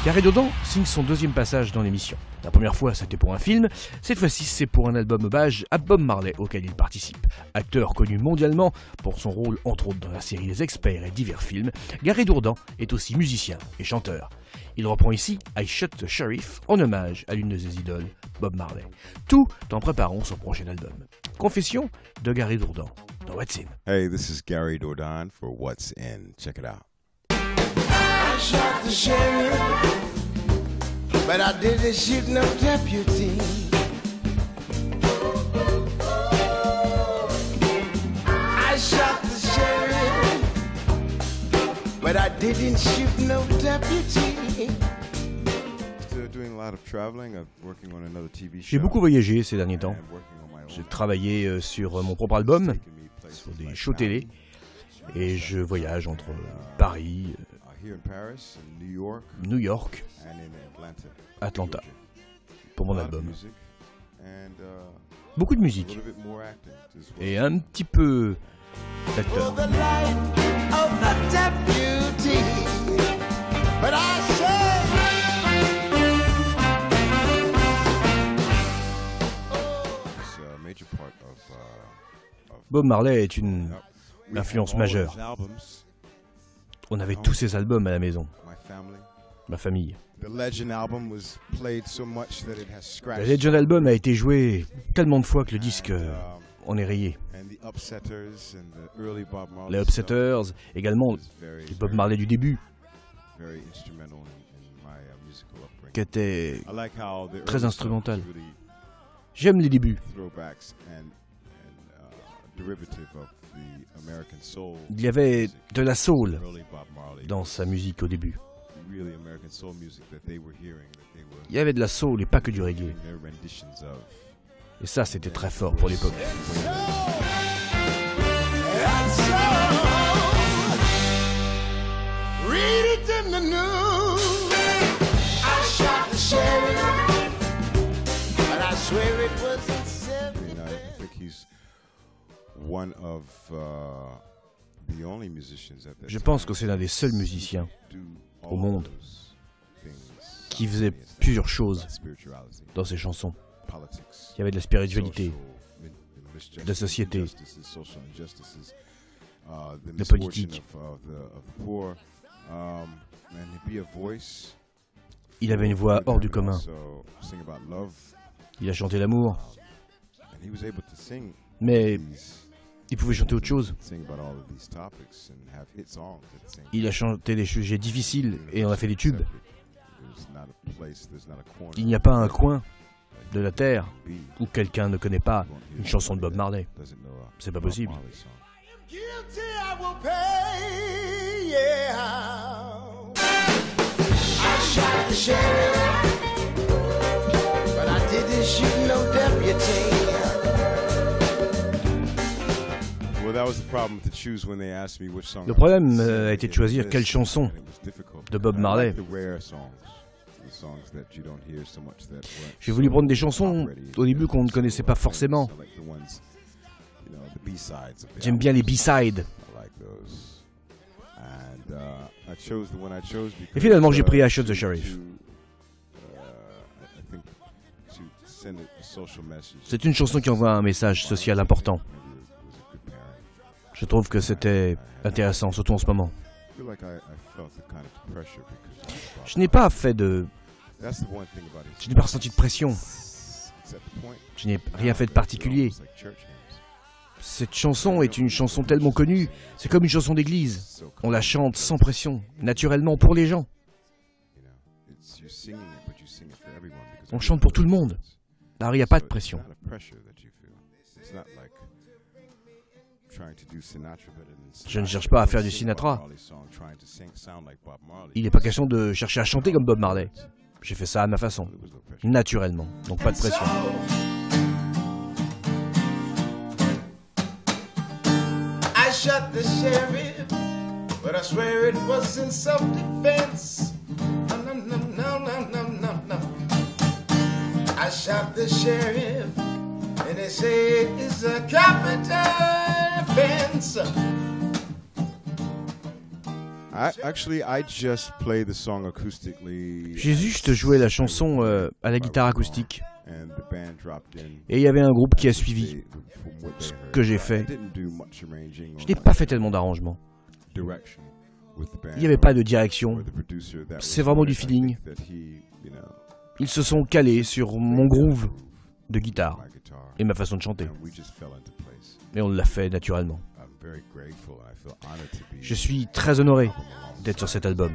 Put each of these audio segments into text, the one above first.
Gary Dourdan signe son deuxième passage dans l'émission. La première fois, c'était pour un film. Cette fois-ci, c'est pour un album hommage à Bob Marley auquel il participe. Acteur connu mondialement pour son rôle entre autres dans la série Les Experts et divers films, Gary Dourdan est aussi musicien et chanteur. Il reprend ici I Shot the Sheriff en hommage à l'une de ses idoles, Bob Marley. Tout en préparant son prochain album. Confession de Gary Dourdan dans What's In. Hey, this is Gary Dourdan for What's In. Check it out. I shot the sheriff, but I didn't shoot no deputy. I shot the sheriff, but I didn't shoot no deputy. J'ai beaucoup voyagé ces derniers temps. J'ai travaillé sur mon propre album, sur des shows télé, et je voyage entre Paris, New York, Atlanta, pour mon album. Beaucoup de musique, et un petit peu d'acteur. Bob Marley est une influence majeure. On avait tous ses albums à la maison, ma famille. Le Legend Album a été joué tellement de fois que le disque en est rayé. Les Upsetters, également les Bob Marley du début, qui était très instrumental. J'aime les débuts. Il y avait de la soul dans sa musique au début. Il y avait de la soul et pas que du reggae. Et ça, c'était très fort pour l'époque. Je pense que c'est l'un des seuls musiciens au monde qui faisait plusieurs choses dans ses chansons. Il y avait de la spiritualité, de la société, de la politique. Il avait une voix hors du commun. Il a chanté l'amour, mais il pouvait chanter autre chose. Il a chanté des sujets difficiles et on a fait des tubes. Il n'y a pas un coin de la terre où quelqu'un ne connaît pas une chanson de Bob Marley. C'est pas possible. Le problème a été de choisir quelle chanson de Bob Marley. J'ai voulu prendre des chansons au début qu'on ne connaissait pas forcément. J'aime bien les B-sides. Et finalement, j'ai pris I Shot the Sheriff. C'est une chanson qui envoie un message social important. Je trouve que c'était intéressant, surtout en ce moment. Je n'ai pas fait de... Je n'ai pas ressenti de pression. Je n'ai rien fait de particulier. Cette chanson est une chanson tellement connue, c'est comme une chanson d'église. On la chante sans pression, naturellement pour les gens. On chante pour tout le monde. Alors il n'y a pas de pression. Je ne cherche pas à faire du Sinatra. Il n'est pas question de chercher à chanter comme Bob Marley. J'ai fait ça à ma façon, naturellement, donc pas de pression. I shot the sheriff, but I swear it was in self-defense. No, no, no, no, no, no, no. I shot the sheriff, and they say it's a capital offense. I just play the song acoustically. J'ai juste joué la chanson à la guitare acoustique. And the band dropped in. Et il y avait un groupe qui a suivi ce que j'ai fait. Je n'ai pas fait tellement d'arrangements. Il n'y avait pas de direction. C'est vraiment du feeling. Ils se sont calés sur mon groove de guitare et ma façon de chanter. Et on l'a fait naturellement. Je suis très honoré d'être sur cet album,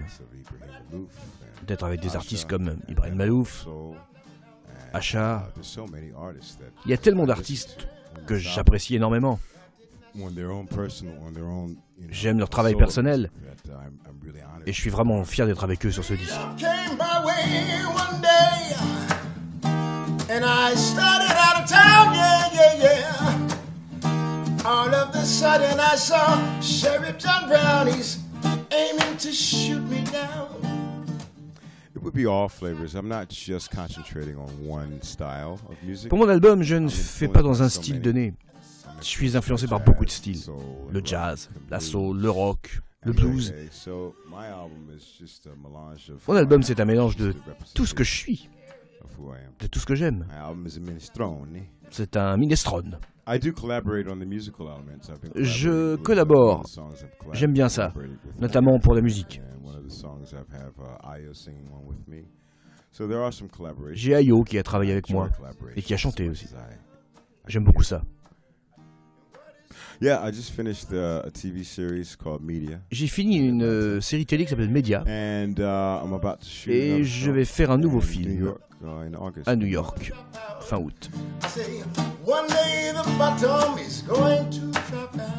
d'être avec des artistes comme Ibrahim Malouf, Asha. Il y a tellement d'artistes que j'apprécie énormément. J'aime leur travail personnel et je suis vraiment fier d'être avec eux sur ce disque. All of a sudden I saw Sheriff John Brown, he's aiming to shoot me down. It would be all flavors. I'm not just concentrating on one style of music. Pour mon album, je ne fais pas dans un style donné. Je suis influencé par beaucoup de styles. Le jazz, la soul, le rock, le blues. Mon album, c'est un mélange de tout ce que je suis, de tout ce que j'aime. C'est un minestrone. Je collabore. J'aime bien ça, notamment pour la musique. J'ai Ayo qui a travaillé avec moi et qui a chanté aussi. J'aime beaucoup ça. J'ai fini une série télé qui s'appelle Media et je vais faire un nouveau film à New York, fin août. One day the bottom is going to drop out.